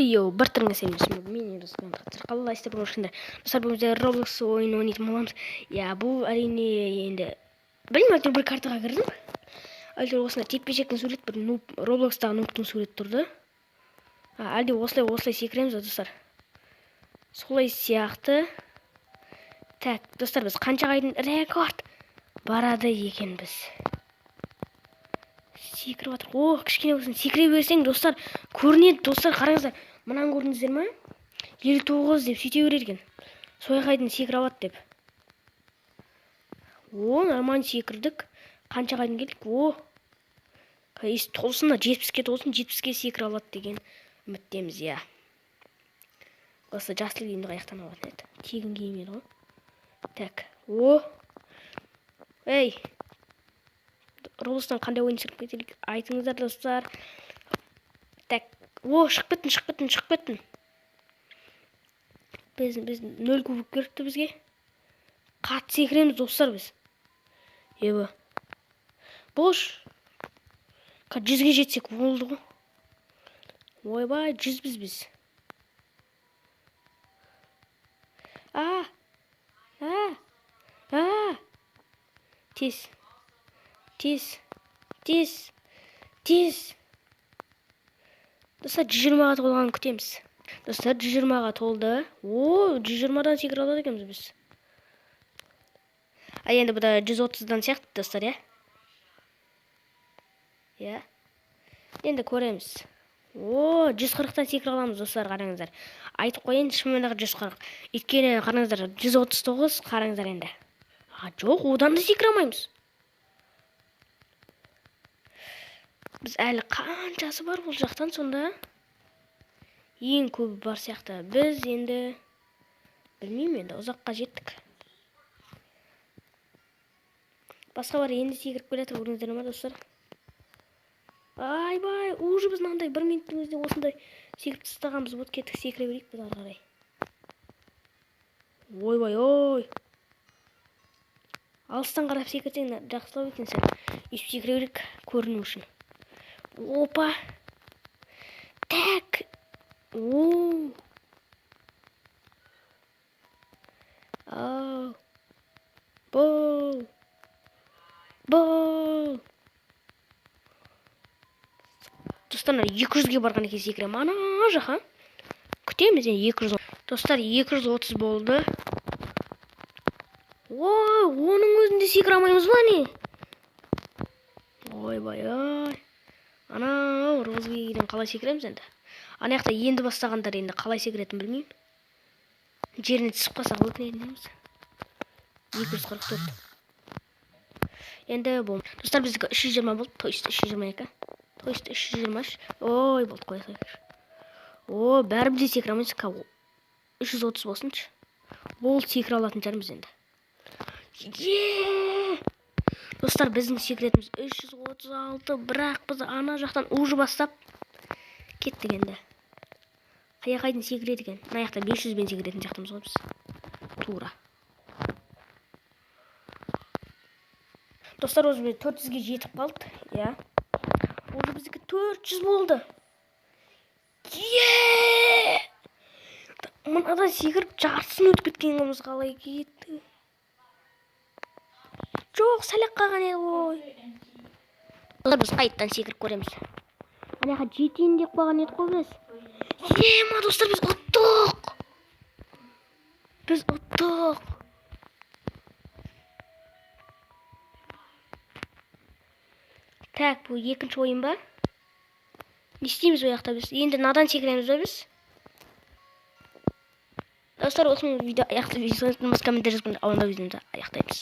Йоу, бартырыңыз емесін, мен Руслан Қатыр. Қалайсыздар болғандар. Достар, бұл жерде Roblox ойын ойнайтын боламыз. Я, бұл әрине енді білмеймін, әйтеуір бір картаға кірдім. Әйтеуір осында тепе-тектің сурет, бір Roblox-тағы нубтың суреті тұрды. Әлде осылай секіреміз, достар. Солай сияқты. Так, достар, біз қаншаға дейін рекорд барады екенбіз. Секіріп жатыр. О, кішкене болсын секіре берсең, достар, көрінеді. Достар, қараңыздар. Мынаны көрдіңіздер ме? 59 деп сөйте берер екен. Сояққа дейін секіріп алады деп. О, нормально секірдік. Қаншаға дейін келдік? О. Толсын да 70-ке толсын, 70-ке секіре алады деген үміттеміз, я. Осы жасыл киімді қаяқтан алатын еді. Тегін киім еді ғой. Так. О. Ей. Roblox'тан қандай ойын сырып кетелік? Айтыңыздар, достар. Так. О, шығып кеттін. Біз 0 кубик керекті бізге. Қатты секіреміз, достар, біз. Ебі. Бош. 100-ге жетсек болды ғой. Ойбай, 100 біз. Тез. Достар, 120-ға толғанын күтеміз. Достар, 120-ға толды. О, 120-дан секіре алады екенбіз біз. Енді бұда 130-дан сияқты, достар, я? Я? Енді көреміз. О, 140-тан секіре аламыз, достар, қараңыздар. Айтып қойын, шынымен-ақ 140. Өйткені қараңыздар, 139, қараңыздар енді. Жоқ, одан да секіре алмаймыз. Біз әлі қаншасы бар бұл жақтан сонда? Ең көбі бар сияқты. Біз енді білмеймін, енді ұзаққа жеттік. Басқа бар, енді секіріп келетір, көрдіңіздер ме, достар? Айбай, уже біз мынандай 1 минуттың өзінде осындай секіріп тастағанбыз. Вот кеттік, секіре берейік біз ары қарай. Ойбай, ой. Алыстан қарап секірсең жақсылау екен сен. Өйстіп секіре берейік, көріну үшін. Опа. Так. Оу. Ау. Бол. Достар, 200-ге барған екен секірем. Ана жақа. Күтеміз енді 200. Достар, 230 болды. Ой, оның өзінде секіре алмаймыз ба не? Ойбай, ой. Ана, розбегеден қалай секіреміз енді? Ана яқта енді бастағандар енді қалай секіретін білмеймін. Жеріне түсіп қалсақ өкінетініміз. 244. Енді бұл. Достар, біздікі 320 болды. Тойсты 322. Тойсты 323. Ой, болды, қой. О, бәрі бізде секіре алмаймыз. 330 болсыншы. Бұл секіре алатын жарымыз енді. Достар, біздің секретіміз 336, бірақ біз ана жақтан уже бастап кеттік енді. Қайдың секрет екен? Мына жақта 500-бен секіретін жақтымыз ғой біз. Тура. Достар, өзі 400-ге жетіп қалды. Я. Уже біздікі 400 болды. Мынадан секіріп жартысын өтіп кеткеніміз қалай кетті? Жоқ, сәлек қаған еді ғой. Біз қайттан секіріп көреміз. Анаға жетейін деп қойған еді ғой біз. Ема, достар, біз ұттық. Так, бұл екінші ойын ба? Не істейміз ол жақта біз? Енді надан секіреміз ба біз? Достар, осының видео аяқтаймыз. Комментарий жазғанда алында видеомызды аяқтаймыз.